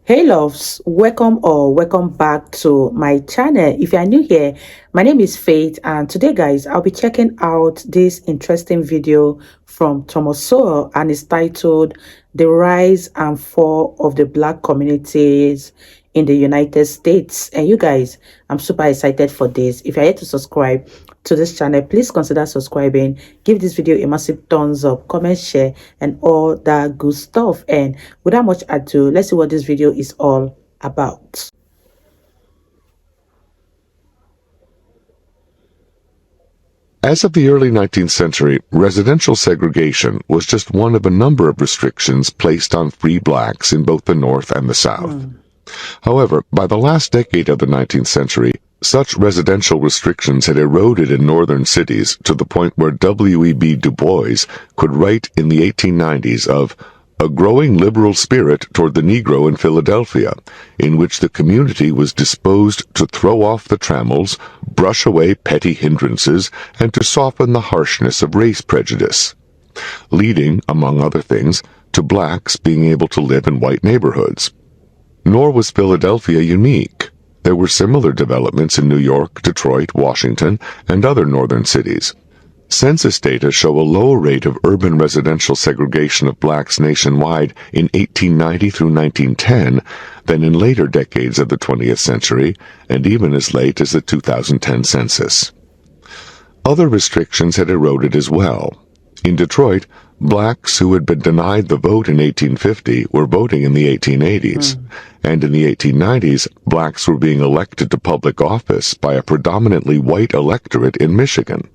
Hey loves, welcome or welcome back to my channel. If you are new here, my name is Faith, and today guys I'll be checking out this interesting video from Thomas Sowell, and it's titled The Rise and Fall of the Black Communities in the United States. And you guys, I'm super excited for this. If you're yet to subscribe to this channel, please consider subscribing, give this video a massive thumbs up, comment, share, and all that good stuff. And without much ado, let's see what this video is all about. As of the early 19th century, residential segregation was just one of a number of restrictions placed on free blacks in both the North and the South. However, by the last decade of the 19th century, such residential restrictions had eroded in northern cities to the point where W.E.B. Du Bois could write in the 1890s of a growing liberal spirit toward the Negro in Philadelphia, in which the community was disposed to throw off the trammels, brush away petty hindrances, and to soften the harshness of race prejudice, leading, among other things, to blacks being able to live in white neighborhoods. Nor was Philadelphia unique. There were similar developments in New York, Detroit, Washington, and other northern cities. Census data show a lower rate of urban residential segregation of blacks nationwide in 1890 through 1910 than in later decades of the 20th century, and even as late as the 2010 census. Other restrictions had eroded as well. In Detroit, blacks who had been denied the vote in 1850 were voting in the 1880s, and in the 1890s, blacks were being elected to public office by a predominantly white electorate in Michigan.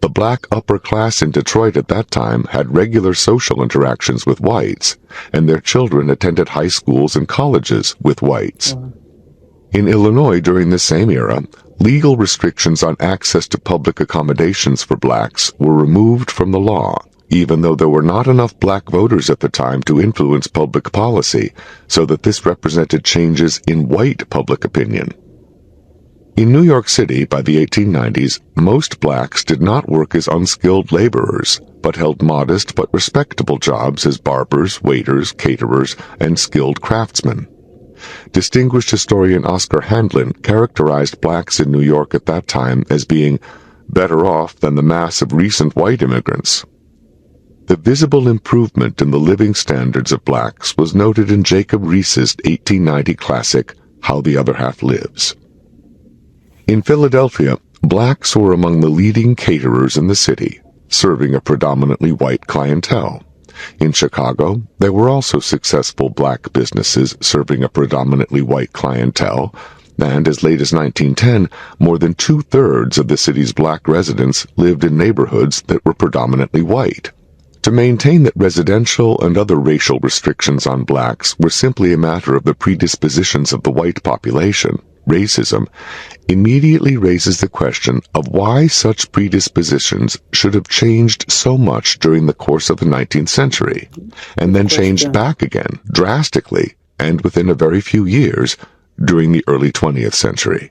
The black upper class in Detroit at that time had regular social interactions with whites, and their children attended high schools and colleges with whites. In Illinois during the same era, legal restrictions on access to public accommodations for blacks were removed from the law, even though there were not enough black voters at the time to influence public policy, so that this represented changes in white public opinion. In New York City by the 1890s, most blacks did not work as unskilled laborers, but held modest but respectable jobs as barbers, waiters, caterers, and skilled craftsmen. Distinguished historian Oscar Handlin characterized blacks in New York at that time as being better off than the mass of recent white immigrants. The visible improvement in the living standards of blacks was noted in Jacob Riis's 1890 classic, How the Other Half Lives. In Philadelphia, blacks were among the leading caterers in the city, serving a predominantly white clientele. In Chicago, there were also successful black businesses serving a predominantly white clientele, and as late as 1910, more than two-thirds of the city's black residents lived in neighborhoods that were predominantly white. To maintain that residential and other racial restrictions on blacks were simply a matter of the predispositions of the white population, racism immediately raises the question of why such predispositions should have changed so much during the course of the 19th century, and then changed back again drastically and within a very few years during the early 20th century.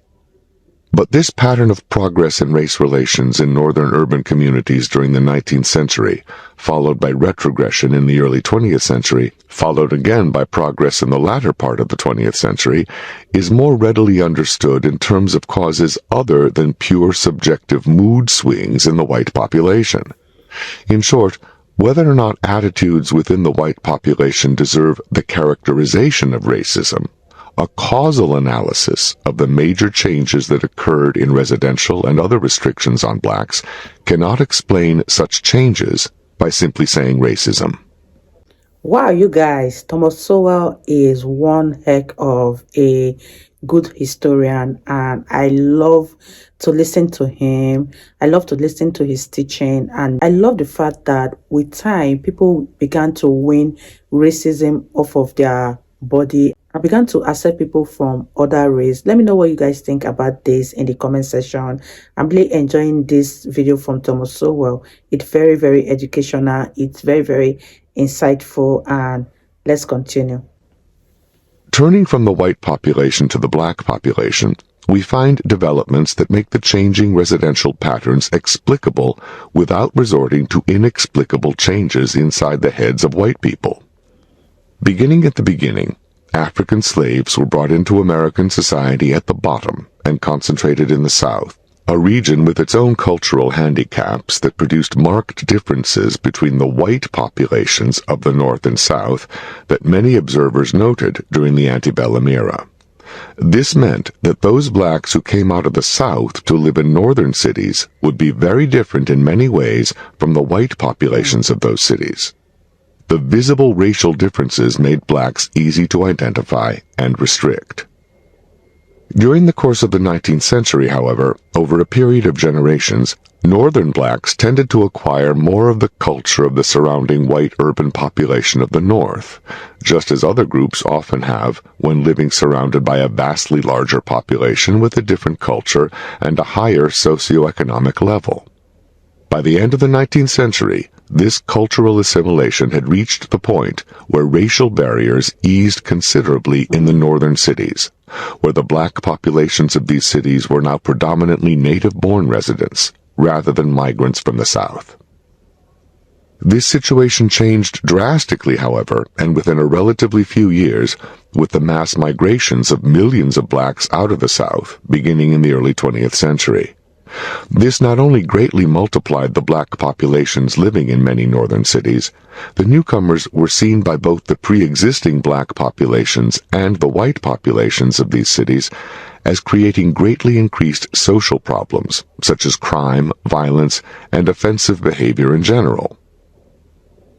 But this pattern of progress in race relations in northern urban communities during the 19th century, followed by retrogression in the early 20th century, followed again by progress in the latter part of the 20th century, is more readily understood in terms of causes other than pure subjective mood swings in the white population. In short, whether or not attitudes within the white population deserve the characterization of racism, a causal analysis of the major changes that occurred in residential and other restrictions on blacks cannot explain such changes by simply saying racism. Wow, you guys, Thomas Sowell is one heck of a good historian, and I love to listen to him. I love to listen to his teaching, and I love the fact that with time, people began to win racism off of their body. I began to accept people from other race. Let me know what you guys think about this in the comment section. I'm really enjoying this video from Thomas Sowell. It's very, very educational. It's very, very insightful, and let's continue. Turning from the white population to the black population, we find developments that make the changing residential patterns explicable without resorting to inexplicable changes inside the heads of white people. Beginning at the beginning, African slaves were brought into American society at the bottom and concentrated in the South, a region with its own cultural handicaps that produced marked differences between the white populations of the North and South that many observers noted during the antebellum era. This meant that those blacks who came out of the South to live in northern cities would be very different in many ways from the white populations of those cities. The visible racial differences made blacks easy to identify and restrict. During the course of the 19th century, however, over a period of generations, northern blacks tended to acquire more of the culture of the surrounding white urban population of the North, just as other groups often have when living surrounded by a vastly larger population with a different culture and a higher socioeconomic level. By the end of the 19th century, this cultural assimilation had reached the point where racial barriers eased considerably in the northern cities, where the black populations of these cities were now predominantly native-born residents, rather than migrants from the South. This situation changed drastically, however, and within a relatively few years, with the mass migrations of millions of blacks out of the South, beginning in the early 20th century. This not only greatly multiplied the black populations living in many northern cities, the newcomers were seen by both the pre-existing black populations and the white populations of these cities as creating greatly increased social problems, such as crime, violence, and offensive behavior in general.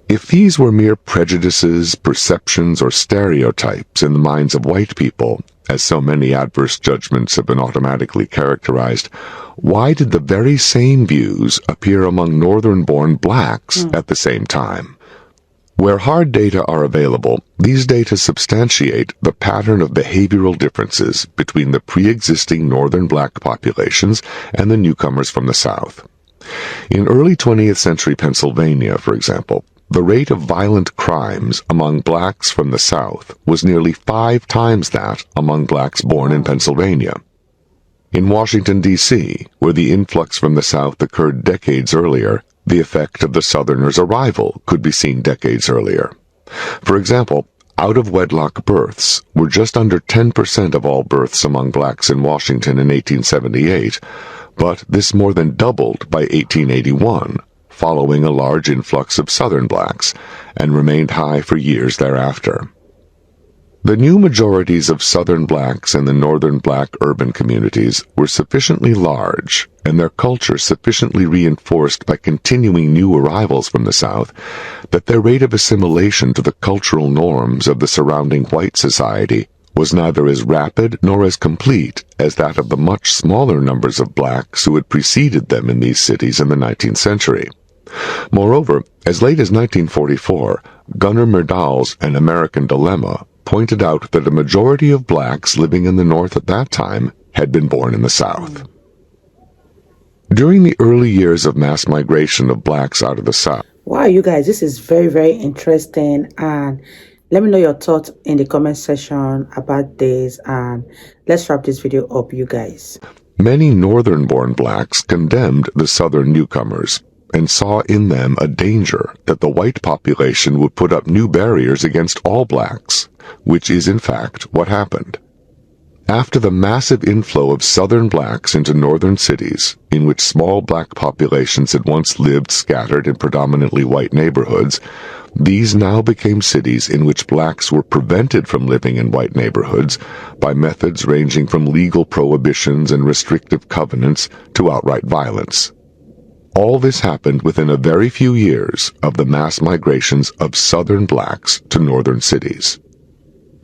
If these were mere prejudices, perceptions, or stereotypes in the minds of white people, as so many adverse judgments have been automatically characterized, why did the very same views appear among northern-born blacks at the same time? Where hard data are available, these data substantiate the pattern of behavioral differences between the pre-existing northern black populations and the newcomers from the South. In early 20th century Pennsylvania, for example, the rate of violent crimes among blacks from the South was nearly 5 times that among blacks born in Pennsylvania. In Washington, D.C., where the influx from the South occurred decades earlier, the effect of the Southerners' arrival could be seen decades earlier. For example, out-of-wedlock births were just under 10% of all births among blacks in Washington in 1878, but this more than doubled by 1881, following a large influx of Southern blacks, and remained high for years thereafter. The new majorities of Southern blacks in the northern black urban communities were sufficiently large, and their culture sufficiently reinforced by continuing new arrivals from the South, that their rate of assimilation to the cultural norms of the surrounding white society was neither as rapid nor as complete as that of the much smaller numbers of blacks who had preceded them in these cities in the 19th century. Moreover, as late as 1944, Gunnar Myrdal's An American Dilemma pointed out that a majority of blacks living in the North at that time had been born in the South. During the early years of mass migration of blacks out of the South. Wow, you guys, this is very, very interesting, and let me know your thoughts in the comment section about this, and let's wrap this video up, you guys. Many northern-born blacks condemned the Southern newcomers and saw in them a danger that the white population would put up new barriers against all blacks, which is in fact what happened. After the massive inflow of Southern blacks into northern cities, in which small black populations had once lived scattered in predominantly white neighborhoods, these now became cities in which blacks were prevented from living in white neighborhoods by methods ranging from legal prohibitions and restrictive covenants to outright violence. All this happened within a very few years of the mass migrations of Southern blacks to northern cities.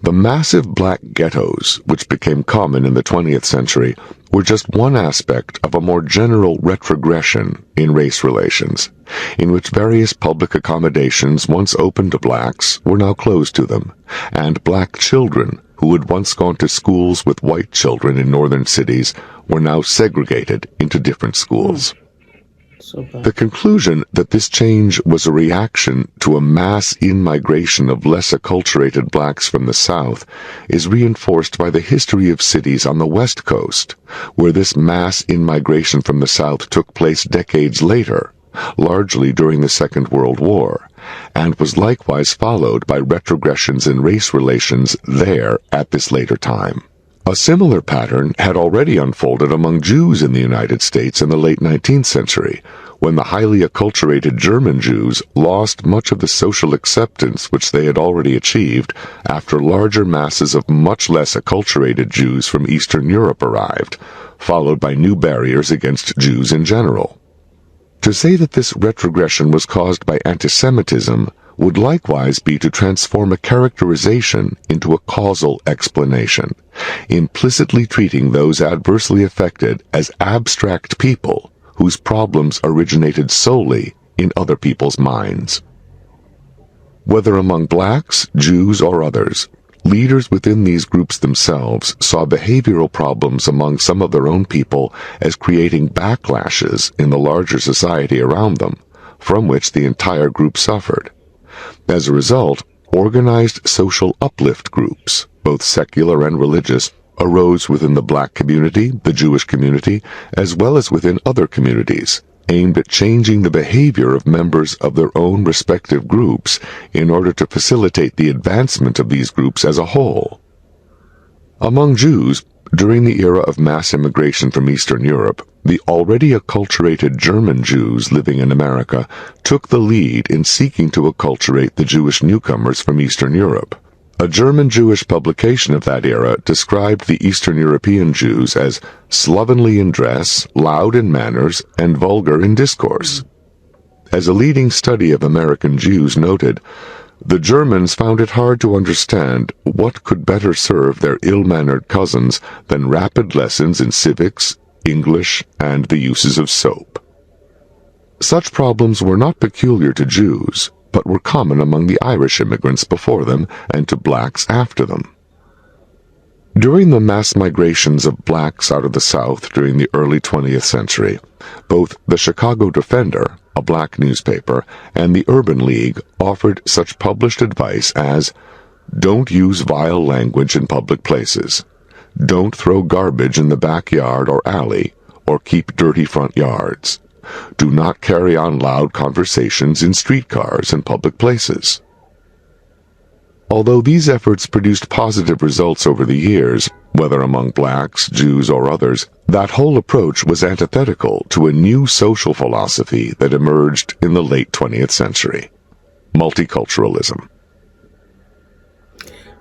The massive black ghettos, which became common in the 20th century, were just one aspect of a more general retrogression in race relations, in which various public accommodations once open to blacks were now closed to them, and black children who had once gone to schools with white children in northern cities were now segregated into different schools. The conclusion that this change was a reaction to a mass in-migration of less acculturated blacks from the South is reinforced by the history of cities on the West Coast, where this mass in-migration from the South took place decades later, largely during the Second World War, and was likewise followed by retrogressions in race relations there at this later time. A similar pattern had already unfolded among Jews in the United States in the late 19th century, when the highly acculturated German Jews lost much of the social acceptance which they had already achieved after larger masses of much less acculturated Jews from Eastern Europe arrived, followed by new barriers against Jews in general. To say that this retrogression was caused by antisemitism would likewise be to transform a characterization into a causal explanation, implicitly treating those adversely affected as abstract people whose problems originated solely in other people's minds. Whether among blacks, Jews, or others, leaders within these groups themselves saw behavioral problems among some of their own people as creating backlashes in the larger society around them, from which the entire group suffered. As a result, organized social uplift groups, both secular and religious, arose within the black community, the Jewish community, as well as within other communities, aimed at changing the behavior of members of their own respective groups in order to facilitate the advancement of these groups as a whole. Among Jews, during the era of mass immigration from Eastern Europe, the already acculturated German Jews living in America took the lead in seeking to acculturate the Jewish newcomers from Eastern Europe. A German Jewish publication of that era described the Eastern European Jews as slovenly in dress, loud in manners, and vulgar in discourse. As a leading study of American Jews noted, the Germans found it hard to understand what could better serve their ill-mannered cousins than rapid lessons in civics, English, and the uses of soap. Such problems were not peculiar to Jews, but were common among the Irish immigrants before them and to blacks after them. During the mass migrations of blacks out of the South during the early 20th century, both the Chicago Defender, a black newspaper, and the Urban League offered such published advice as, "Don't use vile language in public places. Don't throw garbage in the backyard or alley, or keep dirty front yards. Do not carry on loud conversations in streetcars and public places." Although these efforts produced positive results over the years, whether among blacks, Jews, or others, that whole approach was antithetical to a new social philosophy that emerged in the late 20th century: multiculturalism.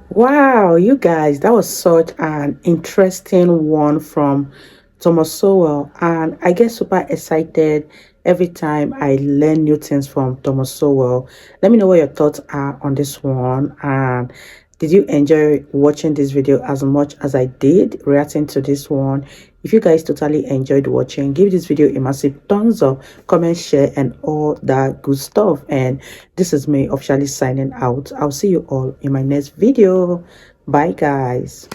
Wow, you guys, that was such an interesting one from Thomas Sowell, and I get super excited every time I learn new things from Thomas Sowell. Let me know what your thoughts are on this one, and did you enjoy watching this video as much as I did reacting to this one? If you guys totally enjoyed watching, give this video a massive thumbs up, comment, share, and all that good stuff. And this is me officially signing out. I'll see you all in my next video. Bye, guys.